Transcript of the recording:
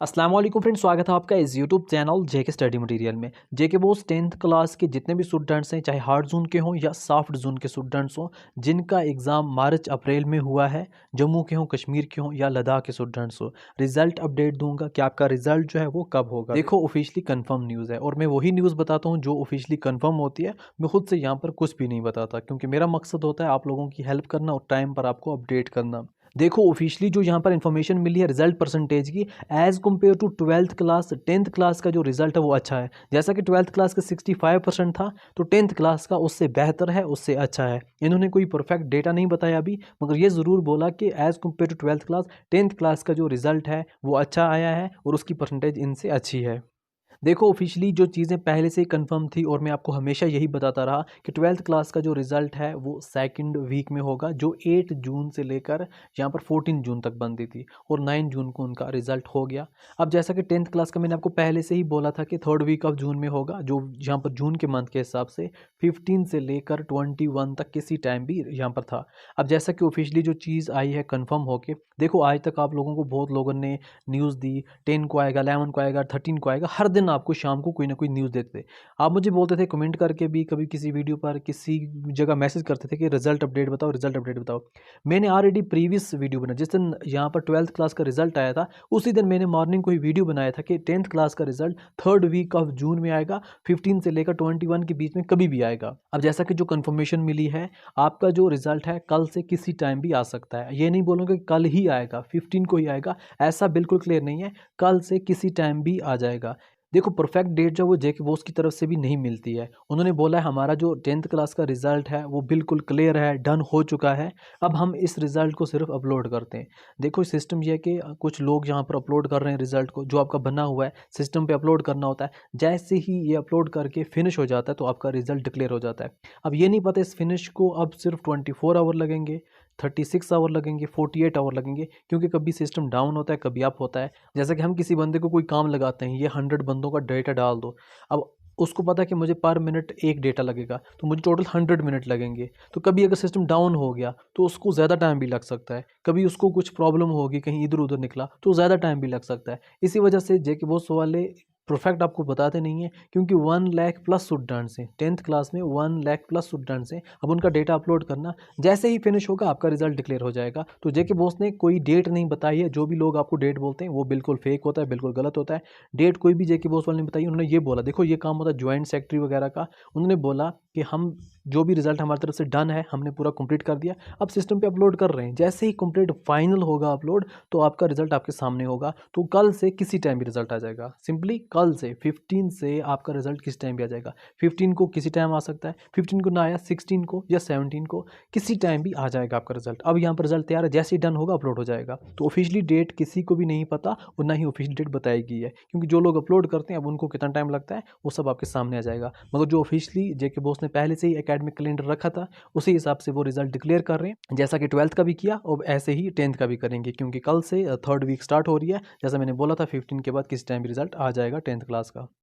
अस्सलाम वालेकुम फ्रेंड्स, स्वागत है आपका इस यूट्यूब चैनल जेके स्टडी मटेरियल में। जेके बोस 10th क्लास के जितने भी स्टूडेंट्स हैं, चाहे हार्ड जोन के हों या सॉफ्ट जोन के स्टूडेंट्स हों, जिनका एग्ज़ाम मार्च अप्रैल में हुआ है, जम्मू के हों, कश्मीर के हों या लद्दाख के स्टूडेंट्स हों, रिजल्ट अपडेट दूंगा कि आपका रिजल्ट जो है वो कब होगा। देखो, ऑफिशियली कंफर्म न्यूज़ है और मैं वही न्यूज़ बताता हूँ जो ऑफिशियली कंफर्म होती है। मैं खुद से यहाँ पर कुछ भी नहीं बताता, क्योंकि मेरा मकसद होता है आप लोगों की हेल्प करना और टाइम पर आपको अपडेट करना। देखो, ऑफिशियली जो यहाँ पर इन्फॉर्मेशन मिली है रिजल्ट परसेंटेज की, as compare to 12th class, 10th class का जो रिजल्ट है वो अच्छा है। जैसा कि 12th क्लास का 65% था, तो 10th क्लास का उससे बेहतर है, उससे अच्छा है। इन्होंने कोई परफेक्ट डेटा नहीं बताया अभी, मगर ये ज़रूर बोला कि as compare to 12th class, 10th class का जो रिजल्ट है वो अच्छा आया है और उसकी परसेंटेज इनसे अच्छी है। देखो, ऑफिशियली जो चीज़ें पहले से ही कंफर्म थी और मैं आपको हमेशा यही बताता रहा कि 12th क्लास का जो रिज़ल्ट है वो सेकंड वीक में होगा, जो 8 जून से लेकर यहाँ पर 14 जून तक बनती थी और 9 जून को उनका रिज़ल्ट हो गया। अब जैसा कि 10th क्लास का मैंने आपको पहले से ही बोला था कि थर्ड वीक ऑफ जून में होगा, जो यहाँ पर जून के मंथ के हिसाब से 15 से लेकर 21 तक किसी टाइम भी यहाँ पर था। अब जैसा कि ऑफिशियली जो चीज़ आई है कन्फर्म होके, देखो आज तक आप लोगों को बहुत लोगों ने न्यूज़ दी, 10 को आएगा, 11 को आएगा, 13 को आएगा, हर दिन आपको शाम को कोई ना कोई न्यूज़ देते थे। आप मुझे बोलते थे कमेंट करके भी, कभी किसी वीडियो पर किसी जगह मैसेज करते थे कि रिजल्ट अपडेट बताओ, रिजल्ट अपडेट बताओ। मैंने ऑलरेडी प्रीवियस वीडियो बनाया, जिस दिन यहाँ पर 12th क्लास का रिजल्ट आया था, उसी दिन मैंने मॉर्निंग को ही वीडियो बनाया था कि 10th क्लास का result third week of June में आएगा, 15 से लेकर 21 के बीच में कभी भी आएगा। अब जैसा कि जो कन्फर्मेशन मिली है, आपका जो रिजल्ट है कल से किसी टाइम भी आ सकता है। ये नहीं बोलूँगा कि कल ही आएगा, 15 को ही आएगा, ऐसा बिल्कुल क्लियर नहीं है। कल से किसी टाइम भी आ जाएगा। देखो, परफेक्ट डेट जो वो जेके बोस की तरफ से भी नहीं मिलती है। उन्होंने बोला है हमारा जो 10th क्लास का रिजल्ट है वो बिल्कुल क्लियर है, डन हो चुका है, अब हम इस रिजल्ट को सिर्फ अपलोड करते हैं। देखो, सिस्टम ये है कि कुछ लोग यहाँ पर अपलोड कर रहे हैं रिजल्ट को, जो आपका बना हुआ है सिस्टम पे अपलोड करना होता है। जैसे ही ये अपलोड करके फिनिश हो जाता है तो आपका रिजल्ट डिक्लेयर हो जाता है। अब ये नहीं पता इस फिनिश को अब सिर्फ 24 आवर लगेंगे, 36 आवर लगेंगे, 48 आवर लगेंगे, क्योंकि कभी सिस्टम डाउन होता है, कभी अप होता है। जैसा कि हम किसी बंदे को कोई काम लगाते हैं, ये 100 बंदों का डेटा डाल दो। अब उसको पता है कि मुझे पर मिनट एक डेटा लगेगा, तो मुझे टोटल 100 मिनट लगेंगे। तो कभी अगर सिस्टम डाउन हो गया तो उसको ज़्यादा टाइम भी लग सकता है। कभी उसको कुछ प्रॉब्लम होगी, कहीं इधर उधर निकला तो ज़्यादा टाइम भी लग सकता है। इसी वजह से जेके बॉस वाले परफेक्ट आपको बताते नहीं हैं, क्योंकि 1 लाख प्लस स्टूडेंट्स हैं 10th क्लास में, 1 लाख प्लस स्टूडेंट्स हैं। अब उनका डेटा अपलोड करना, जैसे ही फिनिश होगा आपका रिजल्ट डिक्लेयर हो जाएगा। तो जेके बॉस ने कोई डेट नहीं बताई है। जो भी लोग आपको डेट बोलते हैं वो बिल्कुल फेक होता है, बिल्कुल गलत होता है। डेट कोई भी जेके बॉस वाले ने बताई। उन्होंने ये बोला, देखो ये काम होता है ज्वाइंट सेक्रेटरी वगैरह का। उन्होंने बोला कि हम जो भी रिजल्ट हमारी तरफ से डन है, हमने पूरा कंप्लीट कर दिया, अब सिस्टम पे अपलोड कर रहे हैं। जैसे ही कंप्लीट फाइनल होगा अपलोड, तो आपका रिजल्ट आपके सामने होगा। तो कल से किसी टाइम भी रिजल्ट आ जाएगा। सिंपली कल से 15 से आपका रिजल्ट किस टाइम भी आ जाएगा। 15 को किसी टाइम आ सकता है, 15 को ना आया 16 को या 17 को, किसी टाइम भी आ जाएगा आपका रिजल्ट। अब यहाँ पर रिजल्ट तैयार है, जैसे ही डन होगा अपलोड हो जाएगा। तो ऑफिशियली डेट किसी को भी नहीं पता और ना ही ऑफिशियली डेट बताई गई है, क्योंकि जो लोग अपलोड करते हैं अब उनको कितना टाइम लगता है वो सब आपके सामने आ जाएगा। मगर जो ऑफिशियली जेके बॉस ने पहले से ही एकेडमिक कैलेंडर रखा था, उसी हिसाब से वो रिजल्ट डिक्लेयर कर रहे हैं, जैसा कि 12th का भी किया और ऐसे ही 10th का भी करेंगे, क्योंकि कल से थर्ड वीक स्टार्ट हो रही है। जैसा मैंने बोला था 15 के बाद किस टाइम भी रिजल्ट आ जाएगा 10th क्लास का।